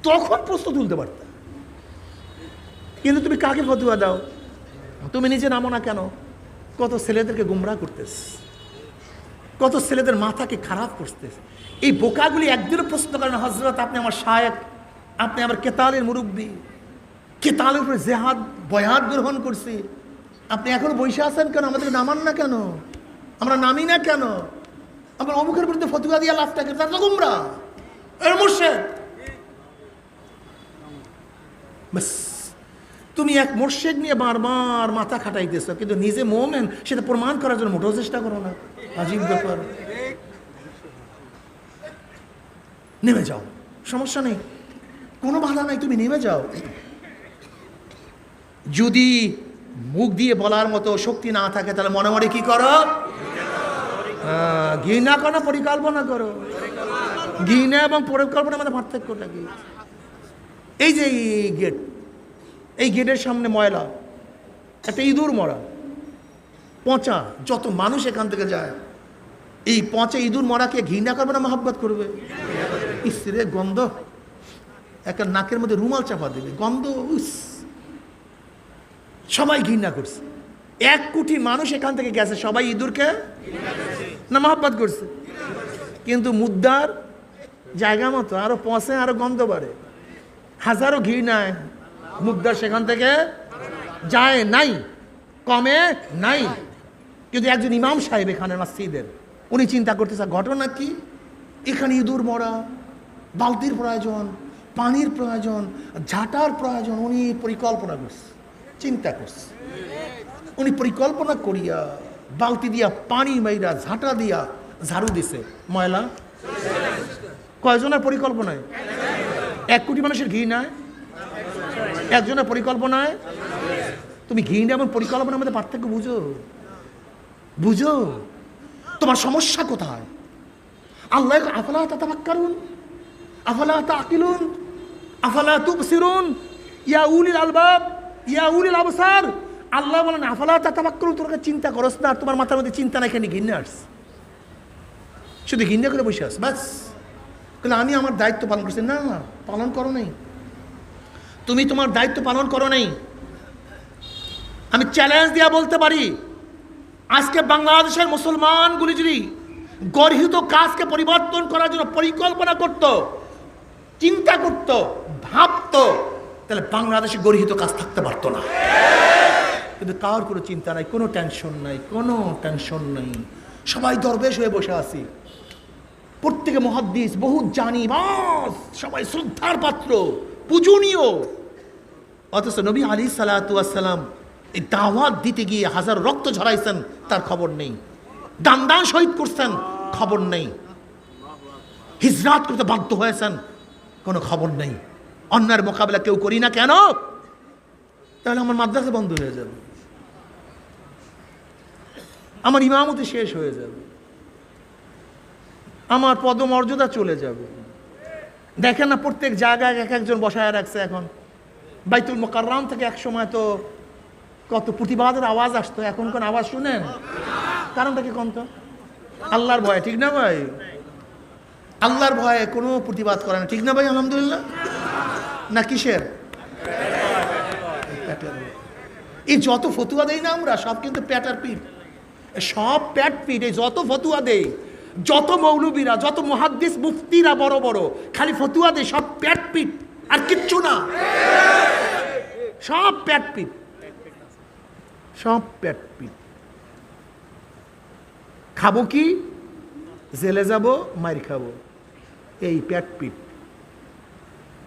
তখন প্রশ্ন তুলতে পারতাম। কিন্তু তুমি কাকে ফতুয়া দাও? তুমি নিজে নামো না কেন? কত ছেলেদেরকে গুমরাহ করতেছ, কত ছেলেদের মাথাকে খারাপ করতেছ। এই বোকাগুলি একদিনও প্রশ্ন করেন, হজরত আপনি আমার শায়েখ, আপনি আমার কেতালের মুরব্বী, কেতালের উপরে জেহাদ বয়াত গ্রহণ করছি, আপনি এখন বসে আছেন কেন? আমাদেরকে নামান না কেন? আমরা নামি না কেন? আমরা অমুখের বিরুদ্ধে ফতুয়া দিয়ে লাভটাকে, তার তো গুমরাহ, এর মুর্শিদ। বাস, তুমি এক মুর্শিদ নিয়ে বারবার মাথা খাটাইতেছ, কিন্তু নিজে মোমেন সেটা প্রমাণ করার জন্য মোটেও চেষ্টা করো না। আজীব ব্যাপার। নেমে যাও, সমস্যা নেই, কোনো বাধা নাই, তুমি নেমে যাও। যদি মুখ দিয়ে বলার মতো শক্তি না থাকে তাহলে মনে মনে কি করো? ঘৃণা করো, পরিকল্পনা করো। ঘৃণা এবং পরিকল্পনার মধ্যে পার্থক্যটা কি? এই যে গেট, এই গেটের সামনে ময়লা, একটা ইঁদুর মরা, পচা, যত মানুষ এখান থেকে যায়, এই পচা ইঁদুর মরাকে ঘৃণা করবে না মহব্বত করবে? ইসরে গন্ধ, একটা নাকের মধ্যে রুমাল চাপা দেবে, গন্ধ, সবাই ঘৃণা করছে। 1 কোটি মানুষ এখান থেকে গেছে, সবাই ইঁদুরকে না মহব্বত করছে। কিন্তু মুদ্রার জায়গা মতো আরো পচে, আরো গন্ধ বাড়ে, হাজারো ঘৃণায় মুদ্রা সেখান থেকে যায় নাই, কমে নাই। কিন্তু একজন ইমাম সাহেব এখানে মসজিদের, উনি চিন্তা করতেছে ঘটনা কি, এখানে ইঁদুর মরা, বালতির প্রয়োজন, পানির প্রয়োজন, ঝাঁটার প্রয়োজন। উনি পরিকল্পনা করছে, চিন্তা করছে। উনি পরিকল্পনা করিয়া বালতি দিয়া পানি মাইরা ঝাঁটা দিয়া ঝাড়ু দিছে, ময়লা কয়জনের পরিকল্পনায়? 1 কোটি মানুষের ঘৃণায়, একজনের পরিকল্পনায়। তুমি ঘৃণা এবং পরিকল্পনার মধ্যে পার্থক্য বুঝো? বুঝো তোমার সমস্যা কোথায়? আল্লাহ আফালা তাতাফাক্কারুন, আফালা তাকিলুন, আফালা তুবসিরুন, ইয়া উলিল আলবাব, ইয়া উলিল আবসার। আল্লাহ বলেন আফালা তাতাফাক্কারুন, তোমরা চিন্তা করছ না, তোমার মাথার মধ্যে চিন্তা নাই, এখানে ঘৃণা আসছে, শুধু ঘৃণা করে বসে আস বাস। কিন্তু আমি আমার দায়িত্ব পালন করছি না, পালন করো নাই, তুমি তোমার দায়িত্ব পালন করো নাই। আমি চ্যালেঞ্জ দিয়া বলতে পারি, আজকে বাংলাদেশের মুসলমানগুলি যদি গর্হিত কাজকে পরিবর্তন করার জন্য পরিকল্পনা করত, চিন্তা করত, ভাবত, তাহলে বাংলাদেশে গর্হিত কাজ থাকতে পারতো না। কিন্তু কার কোনো চিন্তা নাই, কোনো টেনশন নাই, কোনো টেনশন নাই, সবাই দরবেশ হয়ে বসে আছি, প্রত্যেকে মুহাদ্দিস, বহুত জানি, বাস সবাই শ্রদ্ধার পাত্র, পূজনীয়। অথচ নবী আলাইহিস সালাতু ওয়াস সালাম এই দাওয়াত দিতে গিয়ে হাজার রক্ত ঝরাইছেন, তার খবর নেই। দান শহীদ করছেন, খবর নেই। হিজরাত করতে বাধ্য হয়েছেন, কোনো খবর নেই। অন্যায়ের মোকাবেলা কেউ করি না কেন? তাহলে আমার মাদ্রাসা বন্ধ হয়ে যাবে, আমার ইমামতি শেষ হয়ে যাবে, আমার পদমর্যাদা চলে যাবে। দেখেন না প্রত্যেক জায়গায় এক একজন বসায় রাখছে। এখন বাইতুল মুকাররম থেকে এক সময় তো কত প্রতিবাদের আওয়াজ আসতো, এখন কোন আওয়াজ শুনেন? কারণটা কি কোন? তো আল্লাহর ভয়ে, ঠিক না ভাই? আল্লাহর ভয়ে কোনো প্রতিবাদ করে না, ঠিক না ভাই? আলহামদুলিল্লাহ। না কিসের? এই যত ফতুয়া দেই না আমরা, সব কিন্তু প্যাটার পিঠ, সব প্যাট পিঠ। এই যত ফতুয়া দেই, যত মৌলবীরা, যত মুহাদ্দিস মুফতিরা বড় বড় খালি ফতুয়া দেয়, সব প্যাট পিঠ, আর কিচ্ছু না, সব প্যাট পিঠ, সব প্যাট পিঠ। খাবো কি? জেলে যাব, মার খাবো, এই প্যাট পিঠ,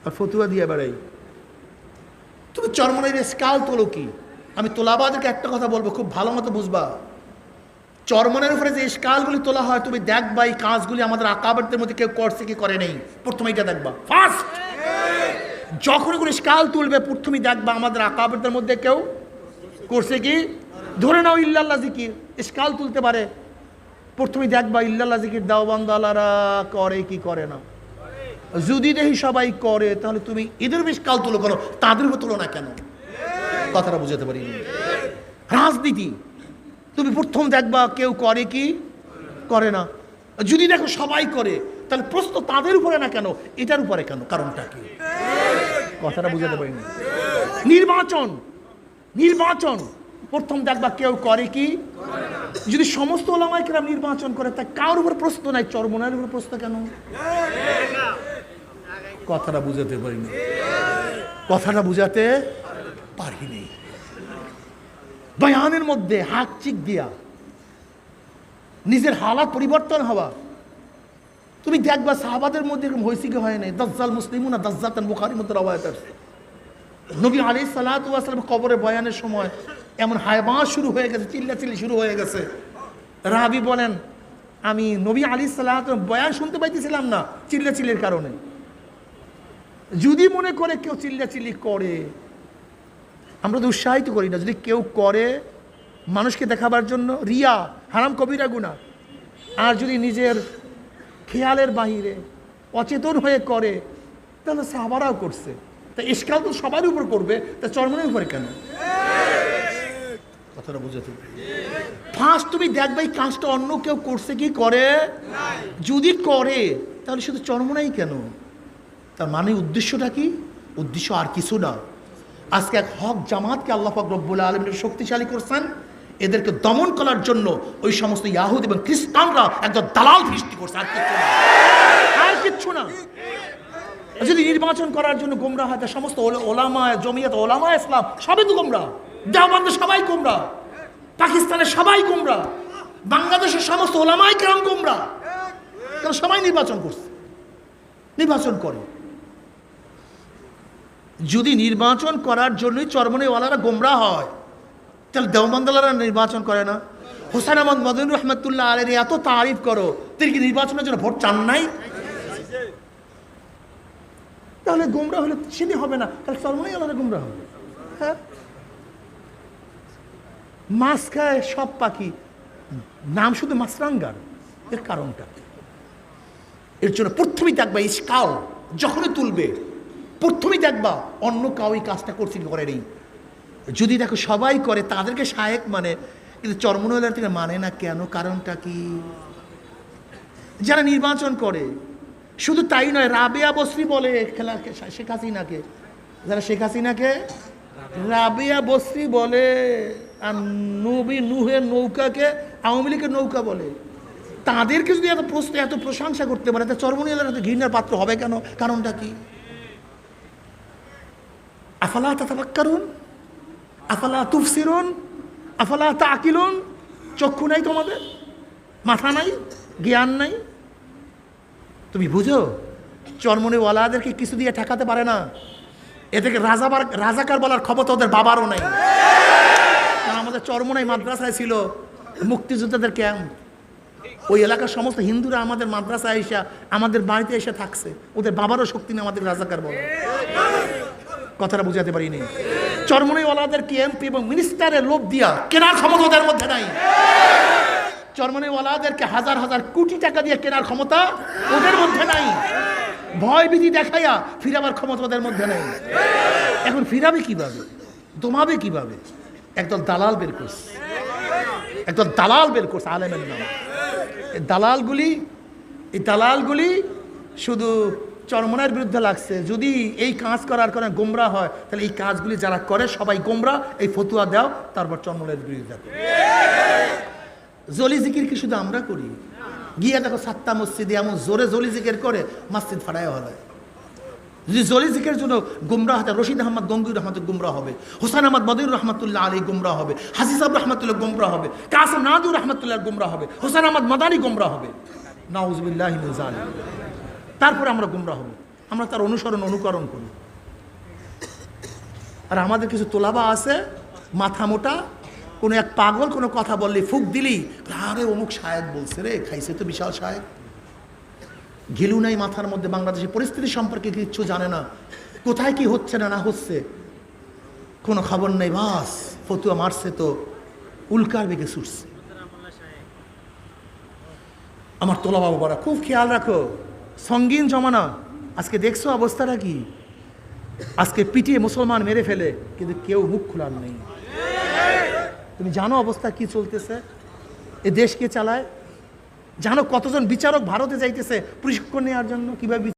আর ফতুয়া দিয়ে বেড়াই। তুমি চরমনের স্কাল তোলো কি? আমি তোলাবাদেরকে একটা কথা বলবো, খুব ভালো মতো বুঝবা। চরমনের উপরে যে স্কালগুলি তোলা হয়, তুমি দেখবা এই কাজগুলি আমাদের আকাবেরদের মধ্যে কেউ করছে কি করে নেই। প্রথমে এটা দেখবা, ফার্স্ট যখন কোনো স্কাল তুলবে প্রথমেই দেখবা আমাদের আকাবেরদের মধ্যে কেউ করছে কি। ধরে নাও ইল্লাল্লাহ জিকির স্কাল তুলতে পারে, প্রথমেই দেখবা ইল্লাল্লাহ জিকির দাওবান্দালারা করে কি করে না। যদি দেখি সবাই করে, তাহলে তুমি এদের বেশ কাল তুলো কেন, তাদের তুলো না কেন? কথাটা বুঝাতে পারি। রাজনীতি তুমি প্রথম দেখবা কেউ করে কি করে না। যদি দেখো সবাই করে, তাহলে তাহলে প্রশ্ন তাদের উপরে না কেন, এটার উপরে কেন? কারণটা কি? কথাটা বুঝাতে পারিনি। নির্বাচন, নির্বাচন প্রথম দেখবা কেউ করে কি? যদি সমস্ত ওলামায়ে কেরাম নির্বাচন করে, তা কার উপর প্রশ্ন নাই? চরমনায়ের উপর প্রশ্ন কেন? কথাটা বুঝাতে পারিনি, কথাটা বুঝাতে পারিনি। বয়ানের মধ্যে হাত চিক দিয়া নিজের হালাত পরিবর্তন হওয়া। তুমি দেখবা সাহাবাদের মধ্যে এরকম হয়েছে কি হয় নাই? দাজ্জাল মুসলিমুনা দাজ্জাতান, বুখারীর মধ্যে রওয়ায়াত আছে। নবী আলাইহিস সালাতু ওয়াস সালাম কবরে বয়ানের সময় এমন হায়বাস শুরু হয়ে গেছে, চিল্লাচিল্লি শুরু হয়ে গেছে। রাবি বলেন, আমি নবী আলাইহিস সালাতু বয়ান শুনতে পাইতেছিলাম না চিল্লাচিল্লির কারণে। যদি মনে করে কেউ চিল্লাচিল্লি করে, আমরা তো উৎসাহিত করি না। যদি কেউ করে মানুষকে দেখাবার জন্য, রিয়া হারাম কবিরা গুনাহ। আর যদি নিজের খেয়ালের বাহিরে অচেতন হয়ে করে, তাহলে সাহাবারাও করছে। তা ইশকাল তো সবার উপর করবে, তা চরমনের উপরে কেন? কথাটা বুঝাতে। ফার্স্ট তুমি দেখবে এই কাজটা অন্য কেউ করছে কি করে। যদি করে তাহলে শুধু চরমনাই কেন? তার মানে উদ্দেশ্যটা কি? উদ্দেশ্য আর কিছু না। আজকে এক হক জামাতকে আল্লাহ পাক রব্বুল আলামিন শক্তিশালী করছেন, এদেরকে দমন করার জন্য ওই সমস্ত ইয়াহুদ এবং খ্রিস্টানরা একদম দালাল সৃষ্টি করছে, আর কিচ্ছু না, আর কিচ্ছু না। যদি নির্বাচন করার জন্য গোমরাহ হয়, সমস্ত ওলামা, জমিয়ত ওলামা ইসলাম সবই তো গোমরাহ। দেওবন্দে সবাই গোমরাহ, পাকিস্তানের সবাই গোমরাহ, বাংলাদেশের সমস্ত ওলামায়ে কেরাম গোমরাহ। কারণ সবাই নির্বাচন করছে, নির্বাচন করে। যদি নির্বাচন করার জন্যই চরমনাইওয়ালারা গোমরাহ হয়, তাহলে দেওবন্দওয়ালারা নির্বাচন করে না? হোসেন আহমদ মদনী রহমতুল্লাহ আলাইহি এত তারিফ করো, তিনি কি নির্বাচনের জন্য ভোট চান নাই? তাহলে গোমরাহ হলে সেটি হবে না, তাহলে চরমনাইওয়ালারা গোমরাহ হবে। হ্যাঁ, মাছ খায় সব পাখি, নাম শুধু মাছরাঙ্গার। এর কারণটা, এর জন্য প্রথমেই দেখবা ইশকাল যখনই তুলবে, প্রথমেই দেখবা অন্য কাউ এই কাজটা করছে কি করে নেই। যদি দেখো সবাই করে, তাদেরকে শায়েক মানে, কিন্তু চরমনাইওয়ালার থেকে মানে না কেন? কারণটা কি? যারা নির্বাচন করে, শুধু তাই নয়, রাবেয়া বসরি বলে শেখ হাসিনাকে, যারা শেখ হাসিনাকে রাবেয়া বসরি বলে, আর নবী নুহের নৌকাকে আওয়ামী লীগের নৌকা বলে। তাদেরকে যদি এত এত প্রশংসা করতে পারে, তা চরমনাইওয়ালার এত ঘৃণার পাত্র হবে কেন? কারণটা কি? আফালা তাতাফাক্কারুন, আফালা তুফসিরুন, আফালা তাকিলুন। চক্ষু নাই তোমাদের, মাথা নাই, জ্ঞান নাই? তুমি বুঝো চরমনাইওয়ালাদেরকে কিছু দিয়ে ঠেকাতে পারে না। এদেরকে রাজাকার বলার ক্ষমতা ওদের বাবারও নাই। কারণ আমাদের চরমনাই মাদ্রাসায় ছিল মুক্তিযোদ্ধাদের ক্যাম্প। ওই এলাকার সমস্ত হিন্দুরা আমাদের মাদ্রাসায় এসে, আমাদের বাড়িতে এসে থাকছে। ওদের বাবারও শক্তি নেই আমাদের রাজাকার বলে। কথাটা বুঝাতে পারিনি। চরমনাইওয়ালাদের এমপি এবং মিনিস্টারের লোভ দিয়া কেনার ক্ষমতা ওদের মধ্যে নাই। চরমনাইওয়ালাদেরকে হাজার হাজার কোটি টাকা দিয়ে কেনার ক্ষমতা ওদের মধ্যে নাই। ভয় ভীতি দেখাইয়া ফিরাবার ক্ষমতা ওদের মধ্যে নেই। এখন ফিরাবে কিভাবে, দমাবে কিভাবে? একদল দালাল বের করছে, একদল দালাল বের করছে আলেমের নাম। এই দালালগুলি শুধু চরমনাইয়ের বিরুদ্ধে লাগছে। যদি এই কাজ করার কারণে গোমরা হয়, তাহলে এই কাজগুলি যারা করে সবাই গোমরা। এই ফতুয়া দাও, তারপর চরমনাইয়ের বিরুদ্ধে। জলি জিকির কি শুধু আমরা করি? গিয়ে দেখো সাতটা মসজিদে এমন জোরে জলি জিকির করে, মসজিদ ফাটায় হলে। যদি জলি জিকিরের জন্য গুমরাহ হয়, রশিদ আহমদ গঙ্গুর রহমত গুমরাহ হবে, হোসেন আহমদ মদনী রহমতুল্লাহ আলী গুমরাহ হবে, হাজি সাহেব রহমতুল্লাহ গুমরাহ হবে, কাসিম নাদুর রহমতুল্লাহ গুমরাহ হবে, হোসেন আহমদ মাদানী গুমরাহ হবে। নাউজুবিল্লাহি মিন যালিক। তারপরে আমরা গুমরাহ হব, আমরা তার অনুকরণ করি। আর আমাদের কিছু তোলাবা আছে মাথা মোটা, কোনো এক পাগল কোনো কথা বললে ফুক দিলি, আরে অমুক শায়েক বলছে রে, খাইছে তো বিশাল শায়েক। ঘিলু নাই মাথার মধ্যে, বাংলাদেশের পরিস্থিতি সম্পর্কে কিচ্ছু জানে না, কোথায় কি হচ্ছে না হচ্ছে কোনো খবর নেই। বাস ফতুয়া মারছে তো উল্কার বেগে ছুটছে। আমার তোলা বাবারা খুব খেয়াল রাখো, সঙ্গীন জমানা। আজকে দেখছো অবস্থাটা কি? আজকে পিটিয়ে মুসলমান মেরে ফেলে, কিন্তু কেউ মুখ খোলার নেই। তুমি জানো অবস্থা কি চলতেছে? এ দেশ কে চালায়? জানো কতজন বিচারক ভারতে যাইতেছে প্রশিক্ষণ নেওয়ার জন্য কিভাবে